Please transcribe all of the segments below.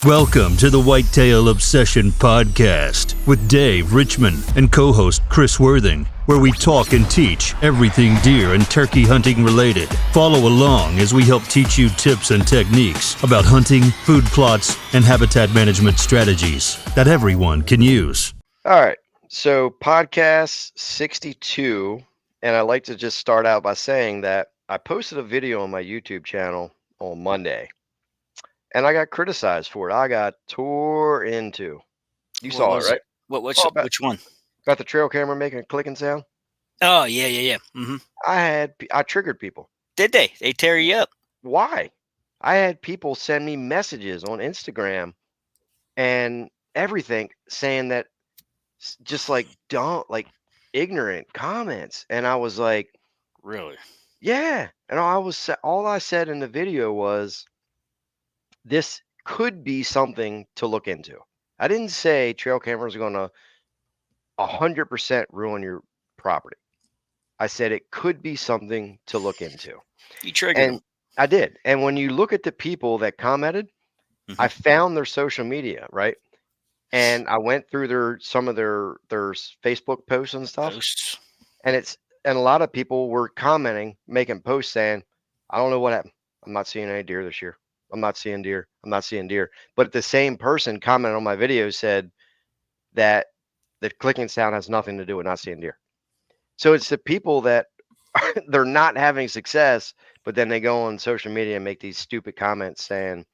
Welcome to the Whitetail Obsession Podcast with Dave Richmond and co-host Chris Worthing, where we talk and teach everything deer and turkey hunting related. Follow along as we help teach you tips and techniques about hunting, food plots, and habitat management strategies that everyone can use. All right, so podcast 62, and I'd like to just start out by saying that I posted a video on my YouTube channel on Monday. And I got criticized for it. I got tore into. You What saw it, was right? it? Which one? About the trail camera making a clicking sound. Oh, yeah. Mm-hmm. I triggered people. Did they? They tear you up? Why? I had people send me messages on Instagram and everything saying that just like ignorant comments. And I was like, Really? yeah. And all I said in the video was, this could be something to look into. I didn't say trail cameras are going to 100% ruin your property. I said it could be something to look into. You triggered them. I did. And when you look at the people that commented, I found their social media, right? And I went through some of their Facebook posts and stuff. And a lot of people were commenting, making posts saying, I don't know what happened. I'm not seeing any deer this year. I'm not seeing deer. I'm not seeing deer. But the same person commented on my video said that the clicking sound has nothing to do with not seeing deer. So it's the people that they're not having success, but then they go on social media and make these stupid comments saying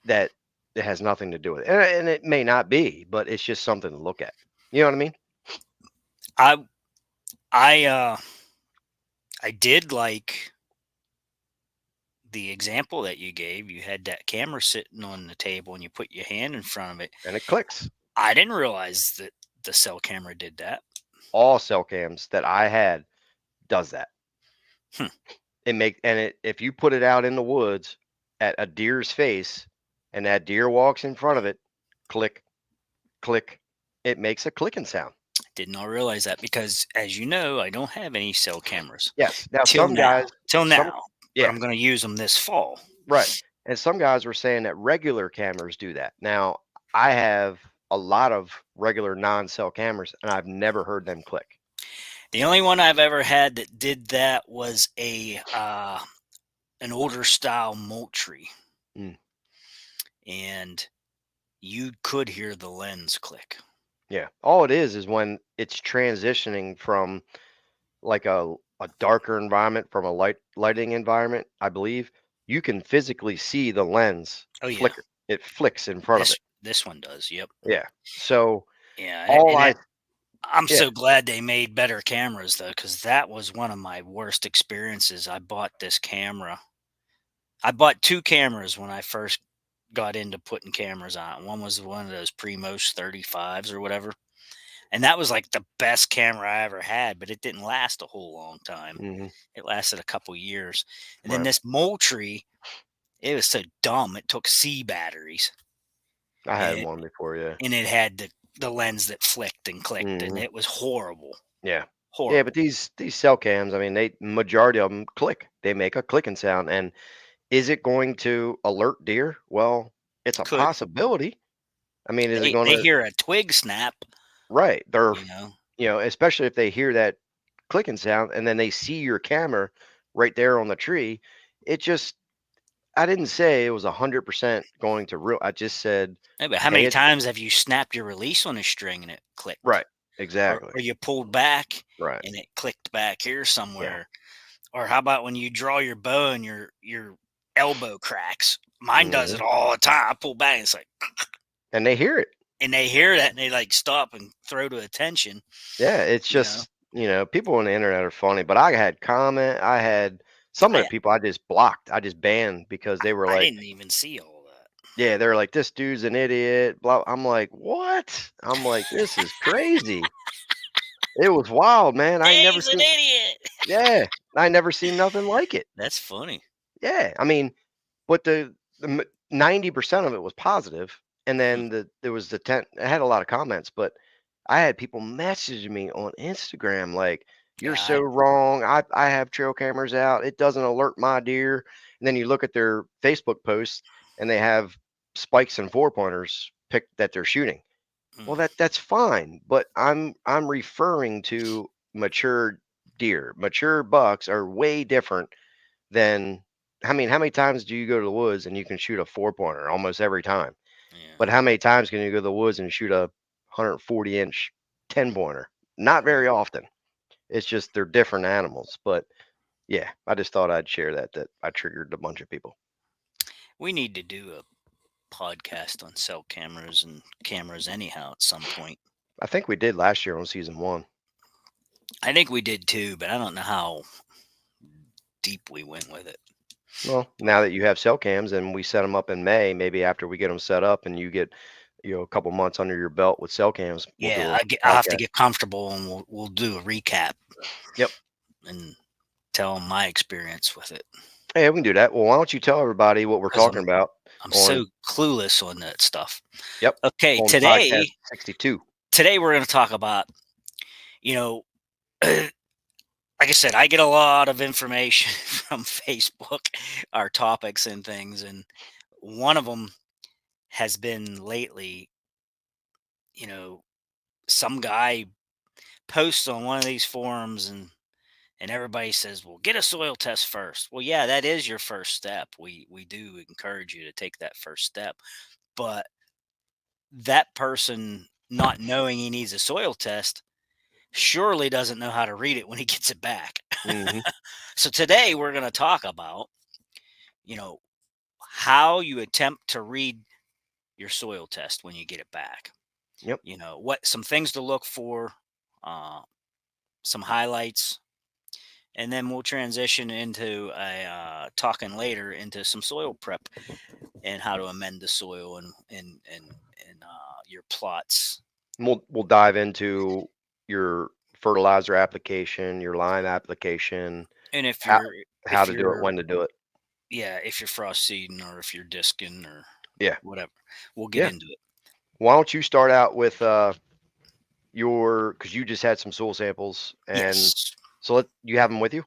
that it has nothing to do with it. And it may not be, but it's just something to look at. You know what I mean? I did like the example that you gave. You had that camera sitting on the table and you put your hand in front of it. And it clicks. I didn't realize that the cell camera did that. All cell cams that I had does that. If you put it out in the woods at a deer's face and that deer walks in front of it, click, click, it makes a clicking sound. Did not realize that because, as you know, I don't have any cell cameras. Yes. Now, till now. Yeah. I'm going to use them this fall. Right. And some guys were saying that regular cameras do that. Now, I have a lot of regular non-cell cameras, and I've never heard them click. The only one I've ever had that did that was an older style Moultrie. And you could hear the lens click. Yeah. All it is when it's transitioning from like a darker environment from a lighting environment, I believe, you can physically see the lens flicker. It flicks in front of it. This one does, yep. Yeah. So yeah, I'm so glad they made better cameras, though, because that was one of my worst experiences. I bought this camera. I bought two cameras when I first got into putting cameras on. One was one of those Primos 35s or whatever. And that was like the best camera I ever had, but it didn't last a whole long time. It lasted a couple years. And then this Moultrie, it was so dumb. It took C batteries. I had one before, yeah. And it had the lens that flicked and clicked, and it was horrible. Yeah. Horrible. Yeah, but these cell cams, I mean, majority of them click. They make a clicking sound. And is it going to alert deer? Well, it's a possibility. I mean, is it going to... They hear a twig snap. Right. They're, especially if they hear that clicking sound and then they see your camera right there on the tree. I didn't say it was 100% going to ruin. I just said. Yeah, but how many times have you snapped your release on a string and it clicked? Right. Exactly. Or you pulled back and it clicked back here somewhere. Yeah. Or how about when you draw your bow and your elbow cracks? Mine does it all the time. I pull back and it's like. And they hear it. And they hear that and they like stop and throw to attention. Yeah, it's just, people on the internet are funny, but I had some of the people I just blocked. I just banned because they were like, I didn't even see all that. Yeah, they're like, this dude's an idiot. Blah. I'm like, what? I'm like, this is crazy. It was wild, man. He's an idiot. Yeah, I never seen nothing like it. That's funny. Yeah, I mean, but the 90% of it was positive. And then there was the 10. I had a lot of comments, but I had people message me on Instagram like, "You're so wrong. I have trail cameras out. It doesn't alert my deer." And then you look at their Facebook posts, and they have spikes and 4-pointers pick that they're shooting. Well, that's fine, but I'm referring to mature deer. Mature bucks are way different than, I mean, how many times do you go to the woods and you can shoot a 4-pointer? Almost every time. Yeah. But how many times can you go to the woods and shoot a 140-inch 10-pointer? Not very often. It's just they're different animals. But yeah, I just thought I'd share that I triggered a bunch of people. We need to do a podcast on cell cameras and cameras anyhow at some point. I think we did last year on season 1. I think we did too, but I don't know how deep we went with it. Well, now that you have cell cams and we set them up in May, maybe after we get them set up and you get, a couple months under your belt with cell cams, we'll do Yeah, a I'll have to podcast. get comfortable, and we'll do a recap. Yep. And tell them my experience with it. Hey, we can do that. Well, why don't you tell everybody what we're talking about? I'm so clueless on that stuff. Yep. Okay, On today, podcast 62. Today we're going to talk about, like I said, I get a lot of information from Facebook, our topics and things, and one of them has been lately, some guy posts on one of these forums and everybody says, well, get a soil test first. Well, yeah, that is your first step. We do encourage you to take that first step. But that person not knowing he needs a soil test surely doesn't know how to read it when he gets it back. Mm-hmm. So today we're going to talk about, how you attempt to read your soil test when you get it back. Yep. What some things to look for, some highlights, and then we'll transition into talking later into some soil prep and how to amend the soil and your plots. We'll dive into your fertilizer application, your lime application, And if how, you're how to do it, when to do it. Yeah, if you're frost seeding or if you're disking or Yeah. whatever, we'll get into it. Why don't you start out with because you just had some soil samples, and Yes. so you have them with you?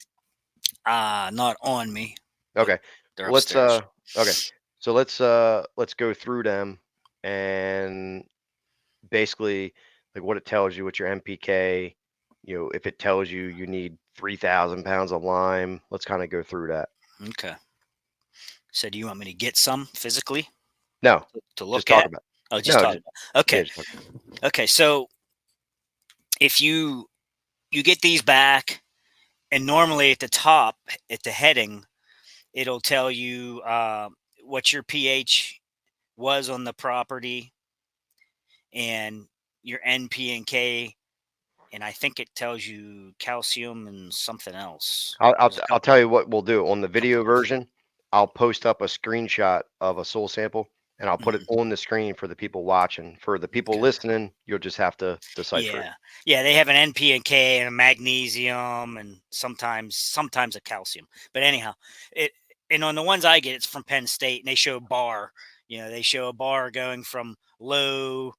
Not on me. Okay. They're Let's upstairs. okay. So let's go through them and basically like what it tells you, what your NPK, if it tells you you need 3,000 pounds of lime, let's kind of go through that. Okay. So do you want me to get some physically? No, To look just talk at? about. Oh, just No, talk about. Okay. yeah, just talk. Okay. So if you get these back, and normally at the top, at the heading, it'll tell you what your pH was on the property and your NP and K, and I think it tells you calcium and something else. I'll tell you what we'll do on the video version. I'll post up a screenshot of a soil sample and I'll put it on the screen for the people watching. For the people listening, you'll just have to decipher it. Yeah, they have an NP and K and a magnesium and sometimes a calcium. But anyhow, and on the ones I get, it's from Penn State, and they show a bar. They show a bar going from low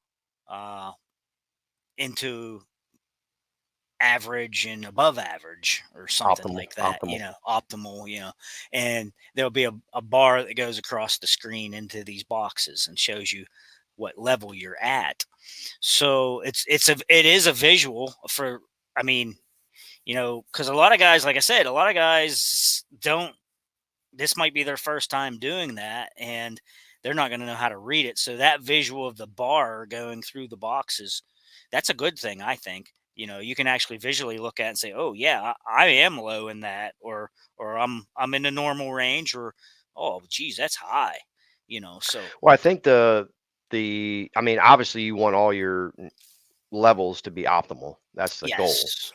into average and above average or something Optimal, like that. optimal. Optimal. And there'll be a bar that goes across the screen into these boxes and shows you what level you're at. So it is a visual for, I mean, because a lot of guys, like I said, a lot of guys don't, this might be their first time doing that and they're not going to know how to read it. So that visual of the bar going through the boxes, that's a good thing, I think. You can actually visually look at it and say, oh yeah, I am low in that, or I'm in the normal range, or, oh geez, that's high. So Well, I think I mean, obviously you want all your levels to be optimal. That's the goal. yes.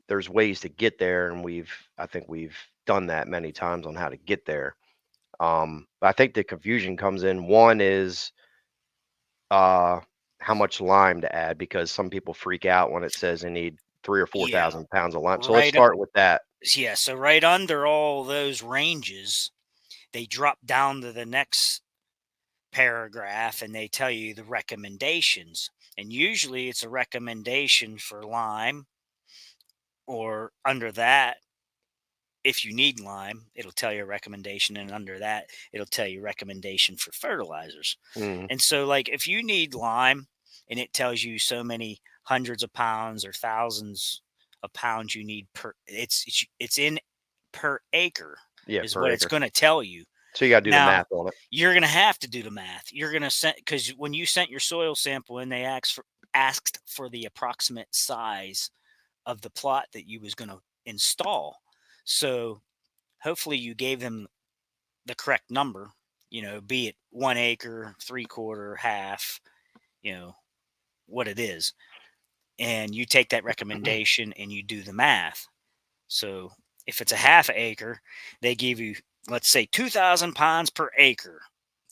There's ways to get there, and I think we've done that many times on how to get there. But I think the confusion comes in. One is how much lime to add, because some people freak out when it says they need 3,000 or 4,000 pounds of lime. So let's start with that. Yeah, so right under all those ranges, they drop down to the next paragraph and they tell you the recommendations. And usually it's a recommendation for lime, or under that if you need lime, it'll tell you a recommendation, and under that, it'll tell you recommendation for fertilizers. Mm-hmm. And so, like, if you need lime, and it tells you so many hundreds of pounds or thousands of pounds you need per, it's in per acre, Yeah, is per what it's acre. going to tell you. So you got to do the Now, math on it. you're going to have to do the math. You're going to send, because when you sent your soil sample in, they asked for the approximate size of the plot that you was going to install. So hopefully you gave them the correct number, be it 1 acre, 3/4, half, what it is. And you take that recommendation and you do the math. So if it's a half acre, they give you, let's say, 2,000 pounds per acre.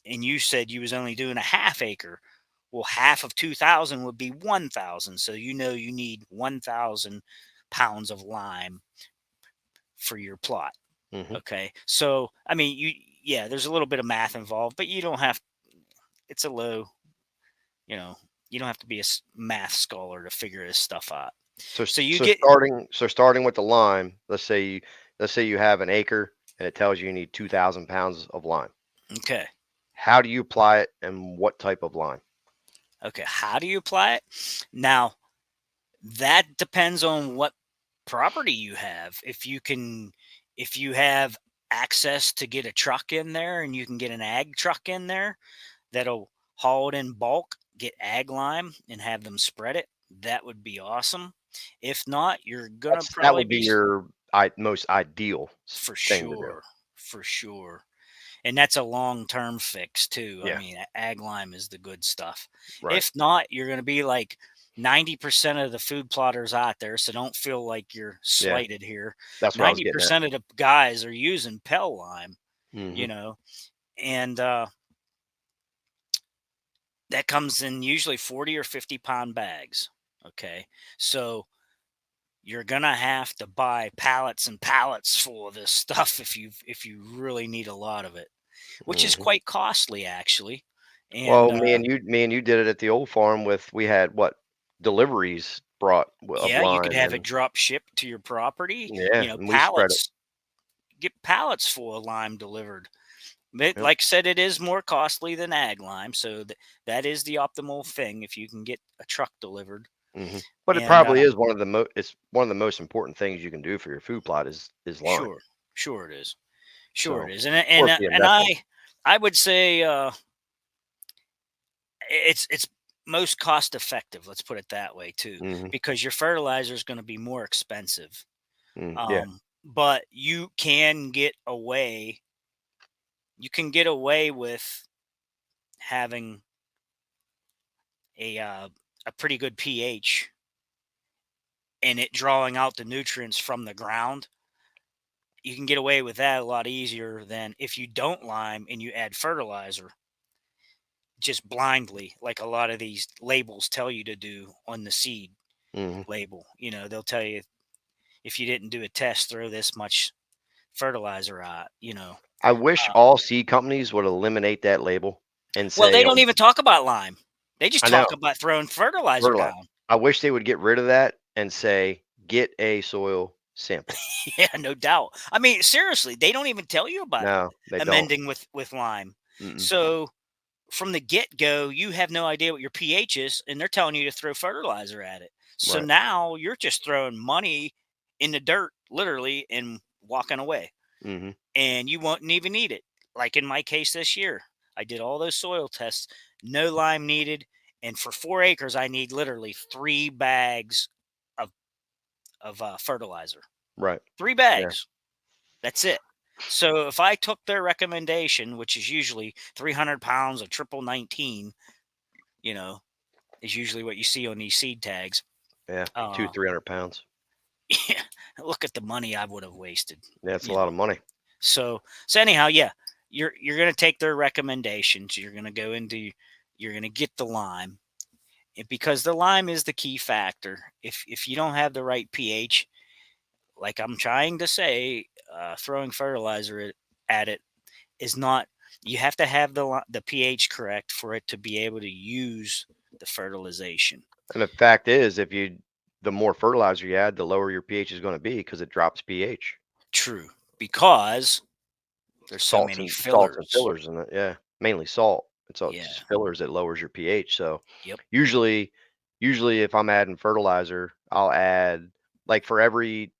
And you said you was only doing a half acre. Well, half of 2,000 would be 1,000. So you need 1,000 pounds of lime for your plot. Mm-hmm. Okay. So, I mean, there's a little bit of math involved, but you don't have, it's a low, you don't have to be a math scholar to figure this stuff out. So get starting with the lime, let's say you have an acre and it tells you need 2,000 pounds of lime. Okay. How do you apply it and what type of lime? Okay. How do you apply it? Now, that depends on what property you have. If you have access to get a truck in there, and you can get an ag truck in there that'll haul it in bulk, get ag lime and have them spread it, that would be awesome. If not, you're gonna That probably would be be, your most ideal for thing to do. sure, for sure. And that's a long-term fix too. I Yeah. mean, ag lime is the good stuff. Right. If not, you're going to be like 90% of the food plotters out there. So don't feel like you're slighted here. That's what I was getting at. 90% of the guys are using Pell lime, Mm-hmm. and that comes in usually 40 or 50 pound bags. Okay. So you're going to have to buy pallets and pallets full of this stuff if you really need a lot of it, which is Mm-hmm. quite costly, actually. Well, And me and you did it at the old farm we had deliveries brought of yeah, you could lime have it and drop shipped to your property. and we spread it. Pallets, get pallets full of lime delivered. But Yep. like I said, it is more costly than ag lime, so that is the optimal thing if you can get a truck delivered. Mm-hmm. But it And probably is it's one of the most important things you can do for your food plot is lime. Sure it is, sure So it is, it's worth the and investment. I would say it's most cost effective. Let's put it that way too, Mm-hmm. because your fertilizer is going to be more expensive. Yeah. But you can get away. You can get away with having a pretty good pH and it drawing out the nutrients from the ground. You can get away with that a lot easier than if you don't lime and you add fertilizer just blindly, like a lot of these labels tell you to do on the seed Mm-hmm. label. They'll tell you, if you didn't do a test, throw this much fertilizer out. I wish all seed companies would eliminate that label and Well, they say, don't even talk about lime. They just I know, talk about throwing fertilizer fertilizer. down. I wish they would get rid of that and say, get a soil sample. Yeah, no doubt. I mean, seriously, they don't even tell you about No, they don't. amending with lime. Mm-mm. So from the get-go, you have no idea what your pH is, and they're telling you to throw fertilizer at it. So Right. now you're just throwing money in the dirt, literally, and walking away. Mm-hmm. And you won't even need it. Like in my case this year, I did all those soil tests, no lime needed. And for 4 acres, I need literally 3 bags of fertilizer. Right. 3 bags. That's it. So if I took their recommendation, which is usually 300 pounds of triple 19, is usually what you see on these seed tags. Yeah. 300 pounds. Yeah, look at the money I would have wasted. Yeah, it's a lot of money. So anyhow, yeah, you're going to take their recommendations. You're going to you're going to get the lime, because the lime is the key factor. If you don't have the right pH, like I'm trying to say, throwing fertilizer at it is not. You have to have the pH correct for it to be able to use the fertilization. And the fact is, the more fertilizer you add, the lower your pH is going to be because it drops pH. True. because there's so salts many and fillers. fillers in it. Yeah, mainly salt. It's all Yeah. just fillers that lowers your pH. So Yep. usually if I'm adding fertilizer, I'll add like for every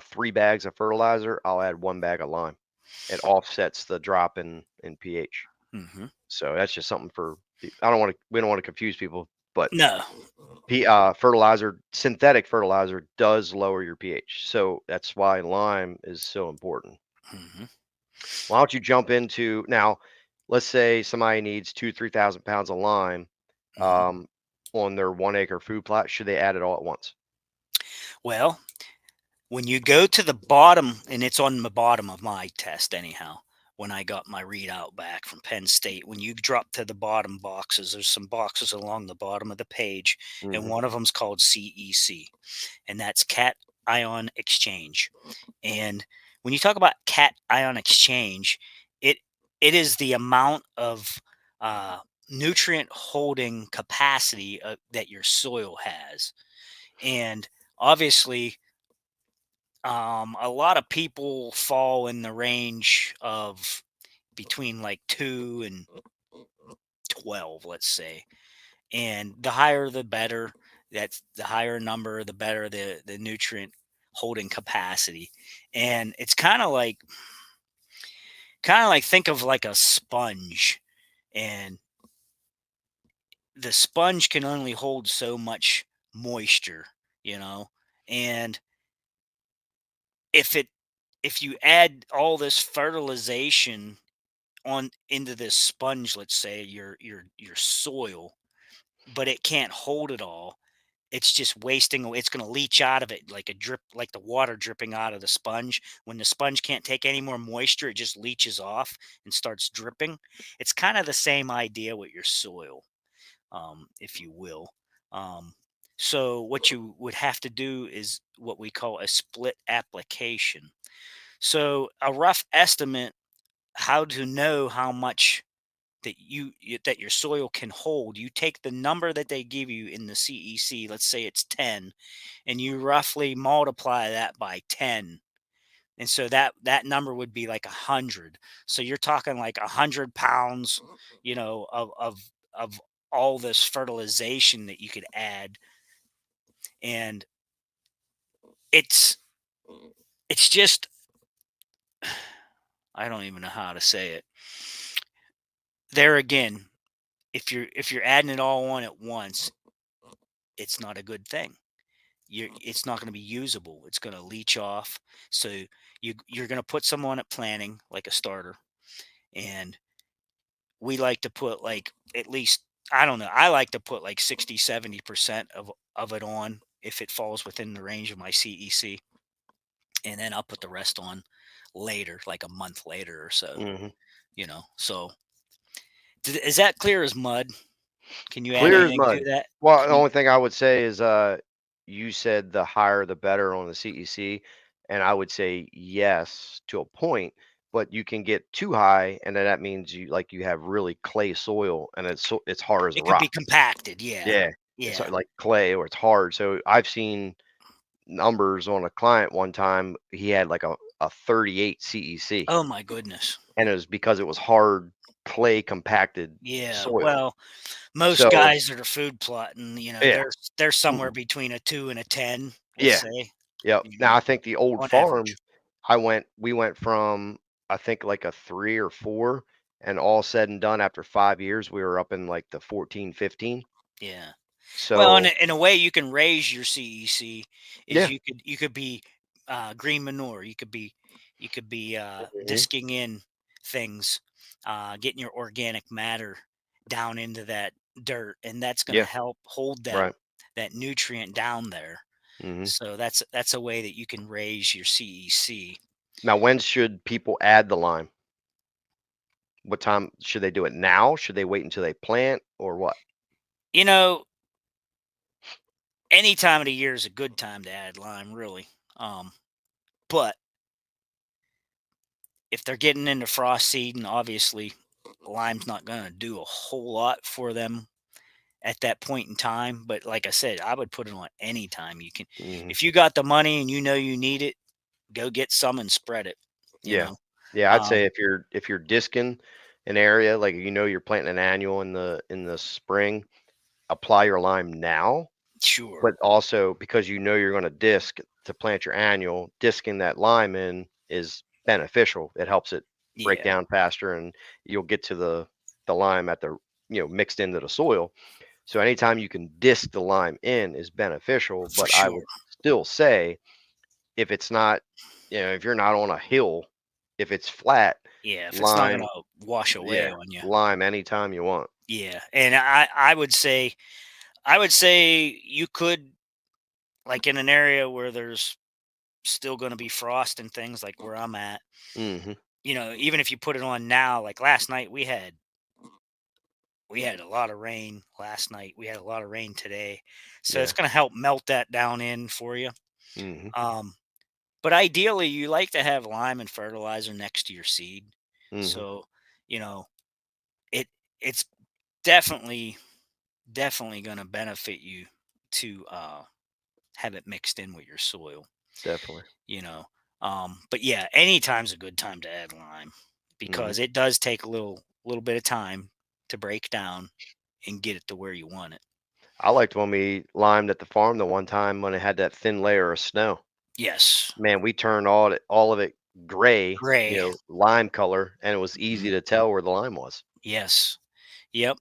3 bags of fertilizer, I'll add 1 bag of lime. It offsets the drop in pH. Mm-hmm. So that's just something for. I don't want to. We don't want to confuse people, but No. fertilizer, synthetic fertilizer, does lower your pH. So that's why lime is so important. Mm-hmm. Why don't you jump into now? Let's say somebody needs 3,000 pounds of lime Mm-hmm. on their 1 acre food plot. Should they add it all at once? Well, when you go to the bottom, and it's on the bottom of my test anyhow, when I got my readout back from Penn State, when you drop to the bottom boxes, there's some boxes along the bottom of the page, and Mm-hmm. one of them's called CEC, and that's cation exchange. And when you talk about cation exchange, it it is the amount of nutrient holding capacity that your soil has. And obviously, a lot of people fall in the range of between like 2 and 12, let's say. And the higher the better. That's the higher number, the better the nutrient holding capacity. And it's kind of like think of like a sponge, and the sponge can only hold so much moisture, you know. And if it if you add all this fertilization on into this sponge, let's say your soil, but it can't hold it all, it's just wasting away. It's going to leach out of it like a drip, like the water dripping out of the sponge. When the sponge can't take any more moisture, it just leaches off and starts dripping. It's kind of the same idea with your soil, if you will. Um, so what you would have to do is what we call a split application. So a rough estimate how to know how much that your soil can hold. You take the number that they give you in the CEC, let's say it's 10, and you roughly multiply that by 10. And so that number would be like 100. So you're talking like 100 pounds, of all this fertilization that you could add. And it's it's just I don't even know how to say it. There again, if you're adding it all on at once, it's not a good thing. It's not going to be usable. It's going to leach off. So you're going to put some on at planting, like a starter, and we like to put like at least, I don't know, I like to put like 60-70% of it on if it falls within the range of my CEC, and then I'll put the rest on later, like a month later or so. Mm-hmm. So is that clear as mud? Can you add Clear as anything to mud. that? Well, Can the you? only thing I would say is, you said the higher the better on the CEC, and I would say yes to a point, but you can get too high, and then that means you have really clay soil, and it's hard as a It could be rock. compacted. Yeah. Yeah, it's Yeah. like clay or it's hard. So I've seen numbers on a client one time. He had like a 38 CEC, Oh my goodness. and it was because it was hard clay compacted Yeah. soil. Well, most So guys that are food plotting, yeah. they're somewhere Mhm. between a 2 and a 10, let's Yeah. say, Yep. Now I think the old on average. farm, we went from I think like a 3 or 4, and all said and done after 5 years, we were up in like the 14, 15. Yeah. Well, in So a way you can raise your CEC is yeah. you could be green manure. You could be Mhm. disking in things, getting your organic matter down into that dirt, and that's going to Yeah. help hold Right. that nutrient down there. Hmm. So that's a way that you can raise your CEC. Now, when should people add the lime? What time should they do it now? Should they wait until they plant or what? You know, any time of the year is a good time to add lime, really. But if they're getting into frost seeding, obviously lime's not going to do a whole lot for them at that point in time. But like I said, I would put it on any time you can. Hmm. If you got the money and you know you need it, go get some and spread it. Yeah. Yeah, I'd say if you're disking an area, like you're planting an annual in the spring, apply your lime now. Sure. But also because you're going to disc to plant your annual, disking that lime in is beneficial. It helps it break Yeah. down faster, and you'll get to the lime at the mixed into the soil. So anytime you can disc the lime in is beneficial. For But I sure. would still say if it's not, if you're not on a hill, if it's flat, Yeah, if it's not gonna lime, wash away yeah, on you. lime anytime you want. Yeah, and I would say you could, like, in an area where there's still gonna be frost and things like where I'm at, Hmm. even if you put it on now, like last night we had a lot of rain last night. We had a lot of rain today. So it's Yeah. gonna help melt that down in for you. Hmm. Um, but ideally you like to have lime and fertilizer next to your seed. Hmm. So, you know, it it's definitely definitely gonna benefit you to have it mixed in with your soil, Definitely. you know. But yeah, anytime's a good time to add lime Hmm. because it does take a little bit of time to break down and get it to where you want it. I liked when we limed at the farm the one time when it had that thin layer of snow. Yes. Man, we turned all of it gray, Gray. lime color, and it was easy Mhm. to tell where the lime was. Yes. Yep.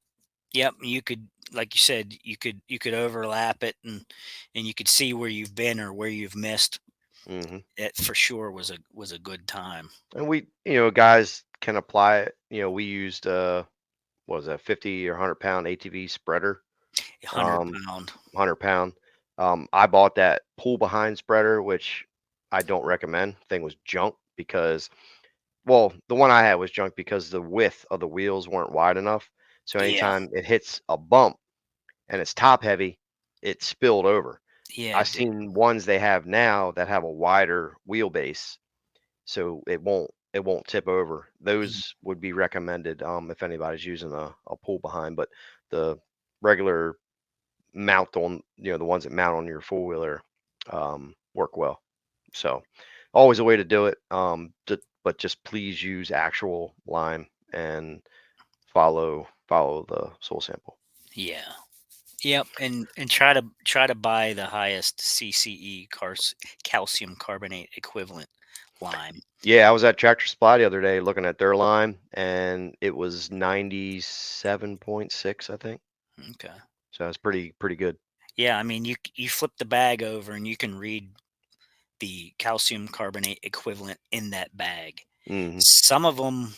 Yep. You could, like you said, you could overlap it and you could see where you've been or where you've missed. Hmm. It for sure was a good time. And guys can apply it. We used what was that, 50 or 100 pound ATV spreader, A hundred um, pound. 100 pound. I bought that pull behind spreader, which I don't recommend. Thing was junk because, well, the one I had was junk because the width of the wheels weren't wide enough. So Yeah. anytime it hits a bump and it's top heavy, it spilled over. Yeah. I've It did. seen ones they have now that have a wider wheelbase, so it won't tip over. Mhm. Those would be recommended if anybody's using a pull behind, but the regular mount on the ones that mount on your four wheeler work well. So always a way to do it. But just please use actual lime and follow the soil sample. Yeah. Yep. And try to buy the highest CCE calcium carbonate equivalent lime. Yeah, I was at Tractor Supply the other day looking at their lime, and it was 97.6, I think. Okay. So it's pretty good. Yeah, I mean you flip the bag over and you can read the calcium carbonate equivalent in that bag. Hmm. Some of them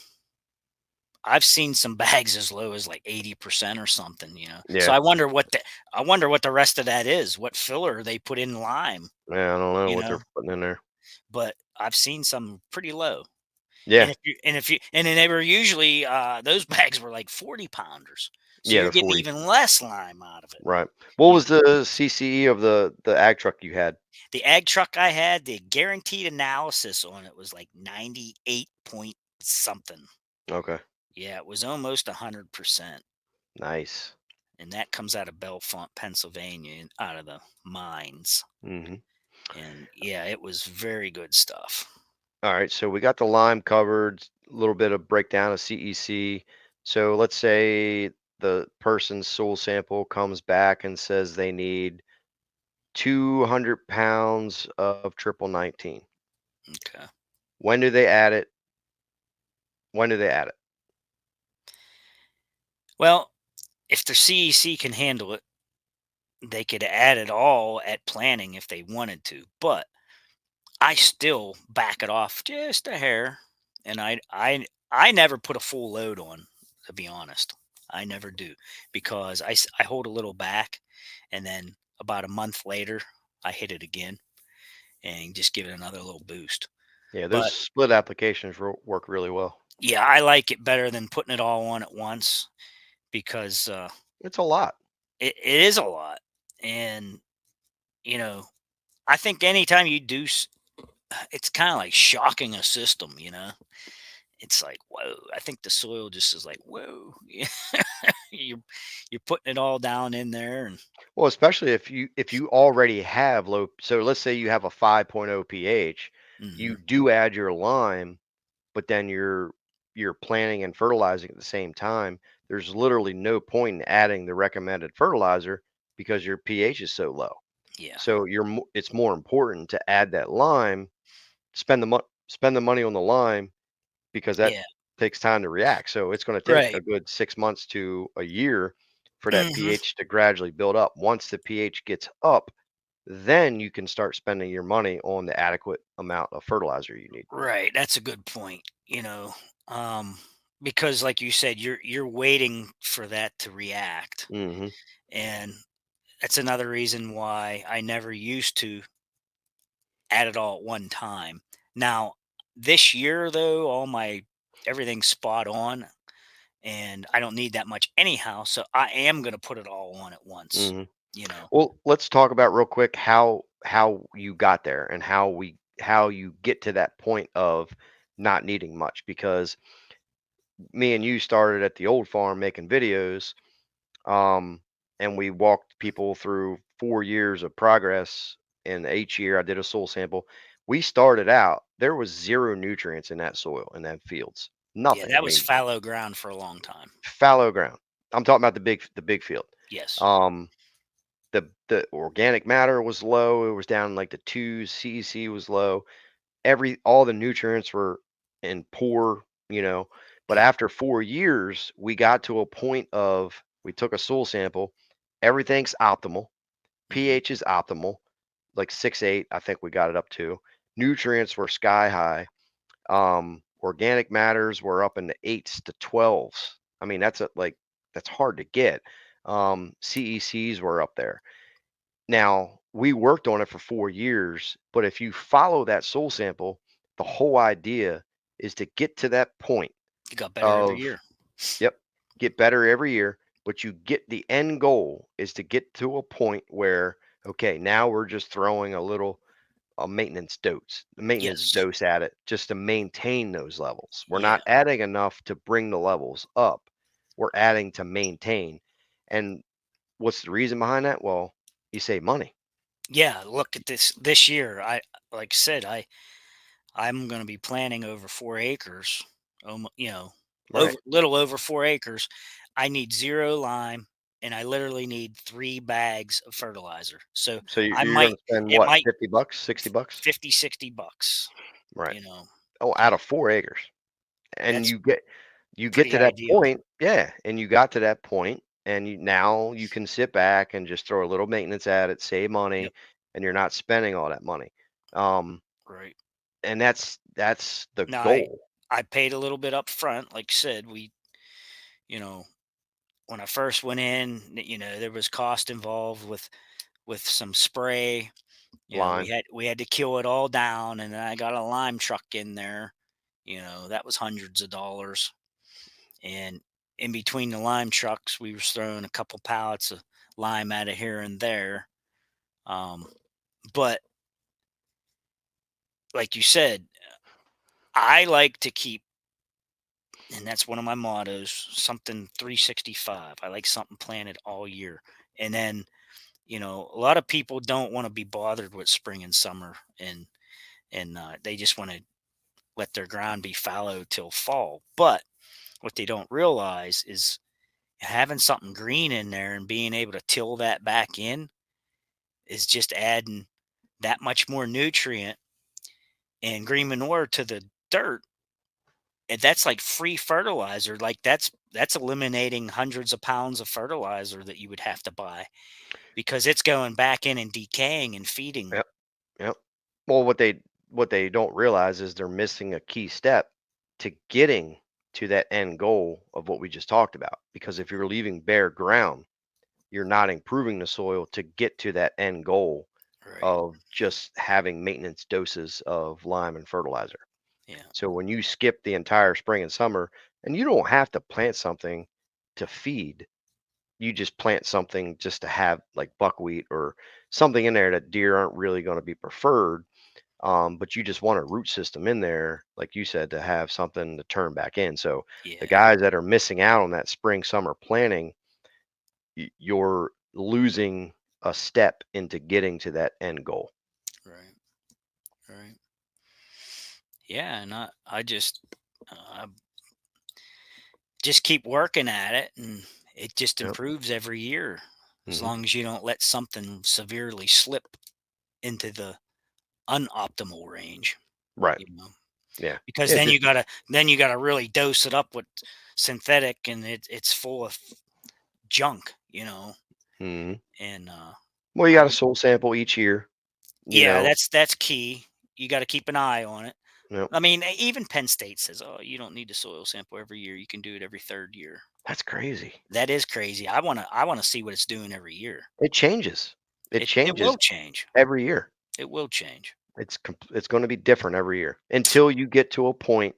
I've seen some bags as low as like 80% or something. So Yeah, I wonder what the rest of that is. What filler they put in lime, yeah, I don't know you what know? they're putting in there. But I've seen some pretty low. And Yeah, then they were usually those bags were like 40 pounders. So yeah, you're they're getting 40. even less lime out of it. Right. What You was know, the CCE of the ag truck you had? the ag truck I had, the guaranteed analysis on it was like 98 point something. Okay, Yeah, it was almost 100%. nice. And that comes out of Bellefonte, Pennsylvania, and out of the mines. Hmm. And yeah, it was very good stuff. All right, so we got the lime covered, a little bit of breakdown of CEC. So let's say the person's soil sample comes back and says they need 200 pounds of triple 19. Okay. When do they add it? When do they add it? Well, if the CEC can handle it, they could add it all at planning if they wanted to. But I still back it off just a hair. And I never put a full load on, to be honest. I never do because I hold a little back and then about a month later I hit it again and just give it another little boost. Yeah, those But split applications work really well. yeah, I like it better than putting it all on at once because It's a lot. it is a lot. And, you know, I think anytime you do, it's kind of like shocking a system. It's like, whoa, I think the soil just is like, whoa. you're, you're putting it all down in there. And Well, especially if you already have low, so let's say you have a 5.0 pH, you mhm, do add your lime. but then you're planting and fertilizing at the same time, there's literally no point in adding the recommended fertilizer because your pH is so low. Yeah. So it's more important to add that lime, spend the money on the lime because that Yeah. takes time to react. So it's going to take Right. a good 6 months to a year for that Hmm. pH to gradually build up. Once the pH gets up, then you can start spending your money on the adequate amount of fertilizer you need. Right. That's a good point. Um, because like you said, you're waiting for that to react. Hmm. And that's another reason why I never used to add it all at one time. Now, this year though, everything's spot on and I don't need that much anyhow, so I am going to put it all on at once, Hmm. you know. Well, let's talk about real quick how you got there and how you get to that point of not needing much, because me and you started at the old farm making videos, um, and we walked people through 4 years of progress. And each year I did a soil sample. We started out, there was zero nutrients in that soil, in that fields, Yeah, nothing. I that was mean, fallow ground for a long time. fallow ground. I'm talking about the big field. Yes. Um, the organic matter was low. It was down in like the twos. CEC was low. All the nutrients were in poor, but Yep. after 4 years we got to a point of, we took a soil sample, everything's optimal, Hmm. pH is optimal, like 6.8, I think we got it up to. Nutrients were sky high. Organic matters were up in the 8s to 12s. I mean, that's hard to get. CECs were up there. Now, we worked on it for 4 years, but if you follow that soul sample, the whole idea is to get to that point You got better every of, year. yep, get better every year. But the end goal is to get to a point where, okay, now we're just throwing a maintenance Yes. dose at it just to maintain those levels. We're Yeah. not adding enough to bring the levels up. We're adding to maintain. And what's the reason behind that? Well, you save money. Yeah, look at this year. Like I said, I'm going to be planting over 4 acres. Right. Little over 4 acres. I need 0 lime and I literally need 3 bags of fertilizer. So So I you're might gonna spend it what, might $50, $60? 50, $60, Right. you know. Oh, out of 4 acres. And That's you get pretty to that ideal. point, yeah, and you got to that point, and now you can sit back and just throw a little maintenance at it, save Yep. money, and you're not spending all that money. Um, Right. and that's the Now goal. I paid a little bit up front. Like I said, you know, when I first went in, there was cost involved with some spray. We Lime. had to kill it all down, and then I got a lime truck in there. That was hundreds of dollars. And in between the lime trucks, we were throwing a couple pallets of lime out of here and there. But like you said, I like to keep, and that's one of my mottos, something 365. I like something planted all year. And then, a lot of people don't want to be bothered with spring and summer, and they just want to let their ground be fallow till fall. But what they don't realize is having something green in there and being able to till that back in is just adding that much more nutrient and green manure to the dirt. And that's like free fertilizer. Like that's eliminating hundreds of pounds of fertilizer that you would have to buy because it's going back in and decaying and feeding. Yep. Yep. Well, what they don't realize is they're missing a key step to getting to that end goal of what we just talked about. Because if you're leaving bare ground, you're not improving the soil to get to that end goal Right. of just having maintenance doses of lime and fertilizer. Yeah. So when you skip the entire spring and summer, and you don't have to plant something to feed, you just plant something just to have like buckwheat or something in there that deer aren't really going to be preferred. But you just want a root system in there, like you said, to have something to turn back in. So the Yeah. guys that are missing out on that spring summer planting, you're losing a step into getting to that end goal. Right. Right. Yeah. And I just, Just keep working at it, and it just improves every year, as long as you don't let something severely slip into the unoptimal range. Right. You know, Yeah. because Yeah. then Just, you gotta really dose it up with synthetic, and it's full of junk. mhm. And Well, you I got to would, soul sample each year. You yeah, know. that's key. You got to keep an eye on it. Yep. I mean, even Penn State says, "Oh, you don't need to soil sample every year. You can do it every third year." That's crazy. That is crazy. I wanna see what it's doing every year. It changes. It It changes will change. every year. It will change. It's going to be different every year until you get to a point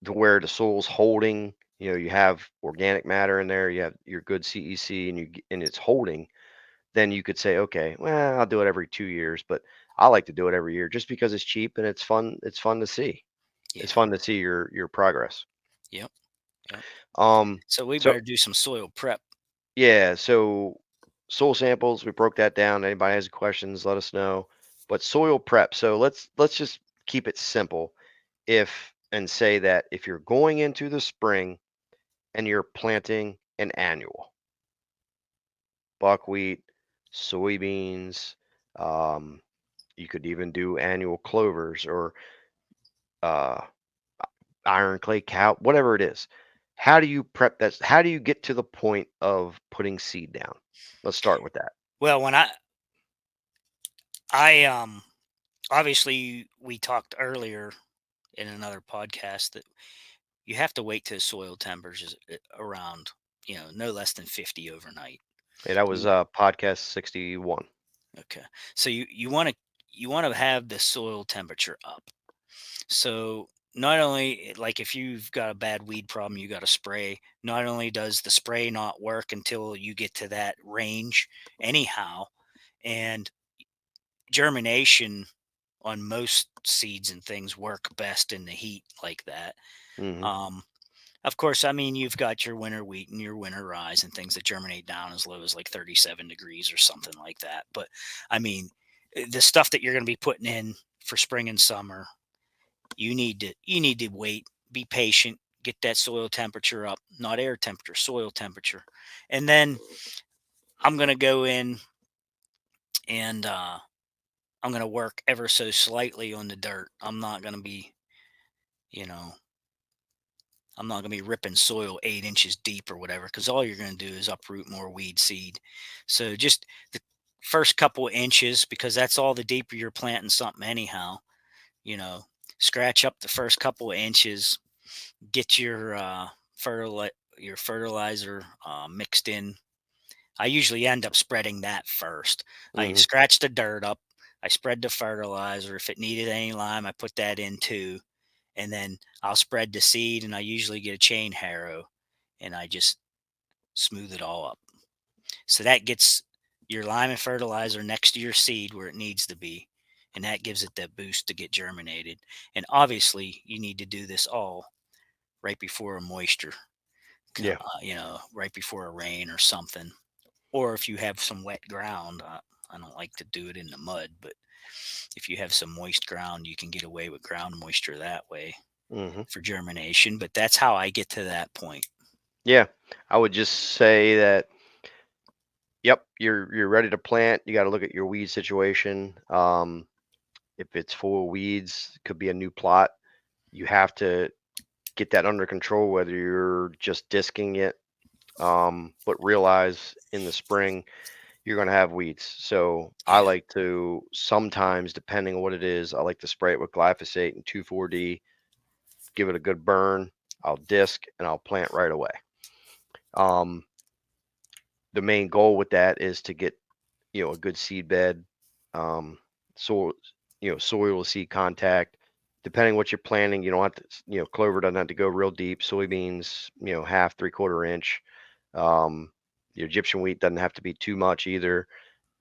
to where the soil's holding. You have organic matter in there. You have your good CEC, and it's holding. Then you could say, okay, well, I'll do it every 2 years, but I like to do it every year just because it's cheap and it's fun. It's fun to see. It's Yeah. fun to see your progress. Yep. Yep. Um, So we so better do some soil prep. yeah, so soil samples, we broke that down. Anybody has questions, let us know. But soil prep. So let's just keep it simple. If and say that if you're going into the spring and you're planting an annual, buckwheat, soybeans, um, you could even do annual clovers or uh, iron clay cow, whatever it is. How do you prep that? How do you get to the point of putting seed down? Let's start with that. Well, when I obviously we talked earlier in another podcast that you have to wait till soil temperatures around, no less than 50 overnight. Hey, that was You podcast 61. Okay. So you want to have the soil temperature up. So not only, like, if you've got a bad weed problem, you got to spray. Not only does the spray not work until you get to that range anyhow, and germination on most seeds and things work best in the heat like that. Mhm. Um, of course, I mean, you've got your winter wheat and your winter rye and things that germinate down as low as like 37 degrees or something like that. But I mean, the stuff that you're going to be putting in for spring and summer, you need to wait, be patient, get that soil temperature up, not air temperature, soil temperature. And then I'm going to go in and I'm going to work ever so slightly on the dirt. You know, I'm not going to be ripping soil 8 inches deep or whatever, because all you're going to do is uproot more weed seed. So just the first couple of inches, because that's all the deeper you're planting something anyhow. You know, scratch up the first couple of inches, get your fertilizer mixed in. I usually end up spreading that first. I Mhm. scratch the dirt up. I spread the fertilizer. If it needed any lime, I put that in too. And then I'll spread the seed, and I usually get a chain harrow, and I just smooth it all up. So that gets your lime and fertilizer next to your seed where it needs to be. And that gives it that boost to get germinated. And obviously, you need to do this all right before a moisture, Yeah. right before a rain or something. Or if you have some wet ground, I don't like to do it in the mud, but if you have some moist ground, you can get away with ground moisture that way Mhm. for germination. But that's how I get to that point. Yeah. I would just say that yep, you're ready to plant. You got to look at your weed situation. If it's full of weeds, it could be a new plot. You have to get that under control, whether you're just disking it, but realize in the spring you're going to have weeds. So I Yeah. like to sometimes, depending on what it is, I like to spray it with glyphosate and 2,4-D, give it a good burn. I'll disc and I'll plant right away. Um, the main goal with that is to get a good seed bed, um, soil soil to seed contact. Depending what you're planting, you don't have to clover doesn't have to go real deep. Soybeans, half 3/4 inch. Your Egyptian wheat doesn't have to be too much either.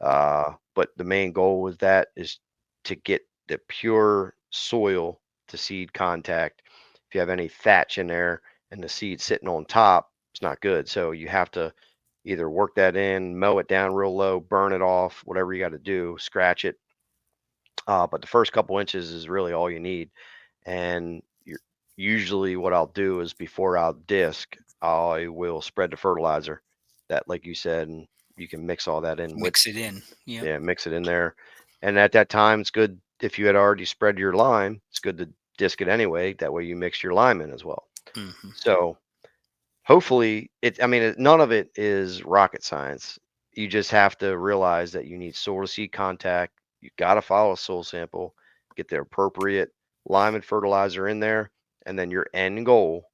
But the main goal with that is to get the pure soil to seed contact. If you have any thatch in there and the seed sitting on top, it's not good. So you have to either work that in, mow it down real low, burn it off, whatever you got to do, scratch it. But the first couple inches is really all you need, and usually what I'll do is before I'll disc, I will spread the fertilizer that, like you said, and you can mix all that in with, Mix it in. Yep. yeah, mix it in there. And at that time, it's good if you had already spread your lime, it's good to disc it anyway. That way you mix your lime in as well. Hmm. So hopefully I mean, none of it is rocket science. You just have to realize that you need soil to seed contact. You got to follow a soil sample, get the appropriate lime and fertilizer in there, and then your end goal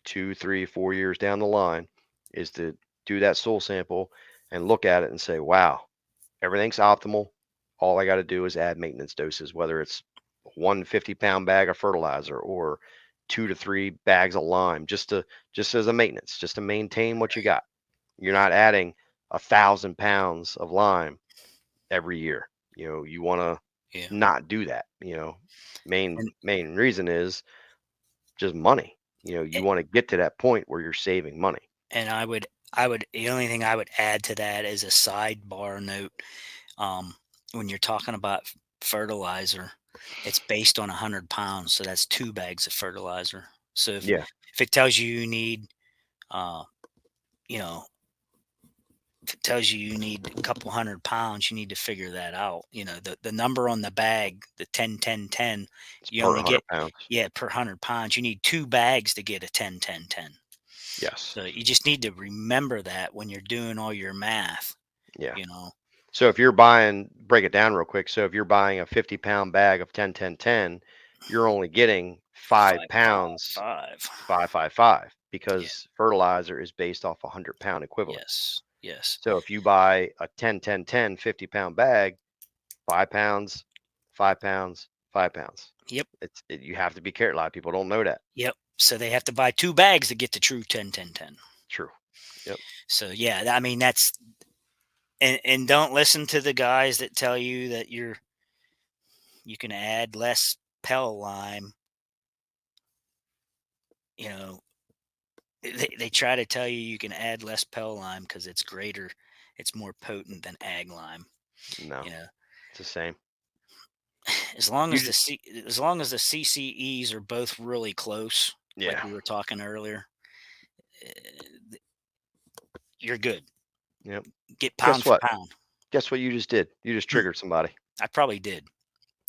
2, 3, 4 years down the line is to do that soil sample and look at it and say, wow, everything's optimal. All I got to do is add maintenance doses, whether it's 150-pound bag of fertilizer or 2 to 3 bags of lime, just as a maintenance, just to maintain what you got. You're not adding 1,000 pounds of lime every year. You want to Yeah. not do that. And, Main reason is just money. You want to get to that point where you're saving money. and the only thing I would add to that is a sidebar note. When you're talking about fertilizer, it's based on 100 pounds. So that's 2 bags of fertilizer. So Yeah, if it tells you need, uh, you know, if it tells you need a couple 100 pounds, you need to figure that out. The number on the bag, the 10, 10, 10, it's you per only 100 get, pounds. yeah, per 100 pounds. You need 2 bags to get a 10, 10, 10. Yes. So you just need to remember that when you're doing all your math, Yeah. you know, So if you're buying, break it down real quick. So if you're buying a 50-pound bag of 10, 10, 10, you're only getting 5 5, 5, pounds, 5. 5, 5, 5, Yeah. because fertilizer is based off 100-pound equivalents. Yes. Yes. So if you buy a 10, 10, 10 50-pound bag, 5 pounds, 5 pounds, 5 pounds. Yep. You have to be careful. A lot of people don't know that. Yep. So they have to buy 2 bags to get the true 10, 10, 10. True. Yep. So yeah, I mean that's and don't listen to the guys that tell you that you can add less Pell lime. You know, they try to tell you can add less Pell lime because it's greater, it's more potent than ag lime. No, You know, it's the same. as long You as just, as long as the CCEs are both really close, like yeah. we were talking earlier, eh, you're good. Yep. Get pound Guess for what? pound. Guess what you just did? You just Hmm, triggered somebody. I probably did.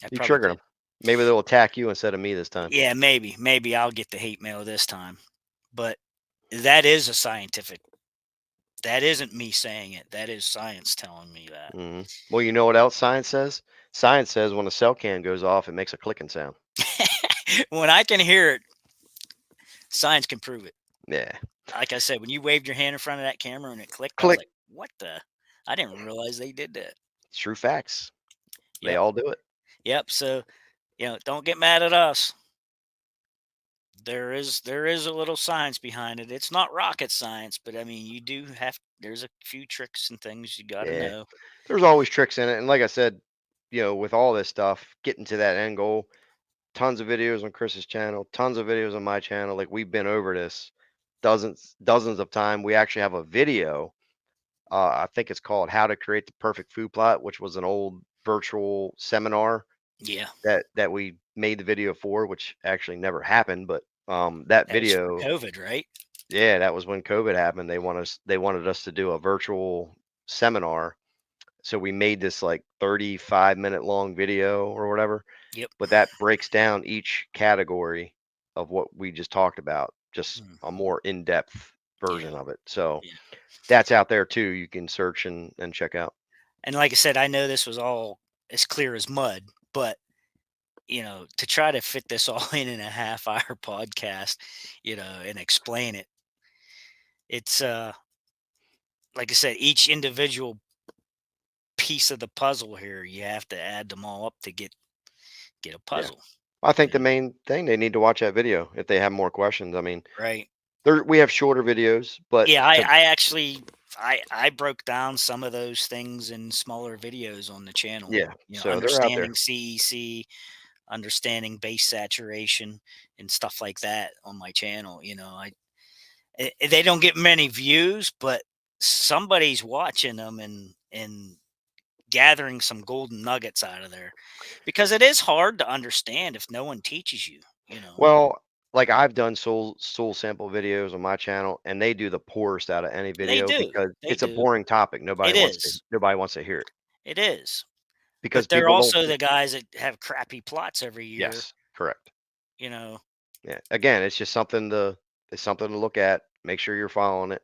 I You probably triggered did. them. Maybe they'll attack you instead of me this time. Yeah, maybe I'll get the hate mail this time. But that is a scientific. That isn't me saying it. That is science telling me that. Well, you know what else science says? Science says when a cell can goes off, it makes a clicking sound. When I can hear it, science can prove it. Yeah. Like I said, when you waved your hand in front of that camera and it clicked, I was Click. like, "What the? I didn't realize they did that." True facts. They Yep, all do it. yep. So don't get mad at us. There is a little science behind it. It's not rocket science, but I mean, you do have. There's a few tricks and things you got to Yeah. know. There's always tricks in it. And like I said, with all this stuff, getting to that end goal, tons of videos on Chris's channel, tons of videos on my channel. Like we've been over this dozens of time. We actually have a video. I think it's called How to Create the Perfect Food Plot, which was an old virtual seminar Yeah, that we made the video for, which actually never happened. But that that was for video, COVID, right? yeah, that was when COVID happened. They wanted us to do a virtual seminar. So we made this like 35-minute long video or whatever, Yep. but that breaks down each category of what we just talked about, just Mm, a more in-depth yeah, version of it. So yeah. that's out there too. You can search and check out. And like I said, I know this was all as clear as mud, but to try to fit this all in a half-hour podcast, and explain it, it's like I said, each individual piece of the puzzle here, you have to add them all up to get a Yeah. puzzle. I think You the know, main thing, they need to watch that video if they have more questions. I mean, right? we have shorter videos, but Yeah, I actually I broke down some of those things in smaller videos on the channel. yeah, so they're out there. Understanding CEC, understanding base saturation, and stuff like that on my channel. They don't get many views, but somebody's watching them and gathering some golden nuggets out of there, because it is hard to understand if no one teaches you. Well, like I've done soul sample videos on my channel, and they do the poorest out of any They video do. because They it's a do. boring topic. It is. Nobody wants to hear it It is. because But they're people don't. also the guys that have crappy plots every year, Yes, correct. you know. Yeah. Again, it's just something to look at. Make sure you're following it.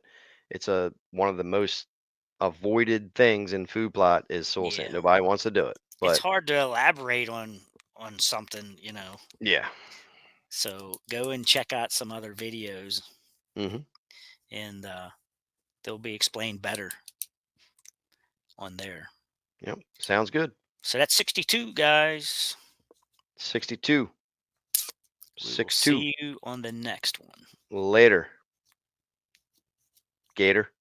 It's one of the most avoided things in food plot is soil sand. Yeah. Nobody wants to do it, It's but hard to elaborate on something, yeah. So go and check out some other videos, Hmm. and they'll be explained better on there. Yep. Sounds good. So that's 62, guys. 62. We will 6-2. see you on the next one. Later. Gator.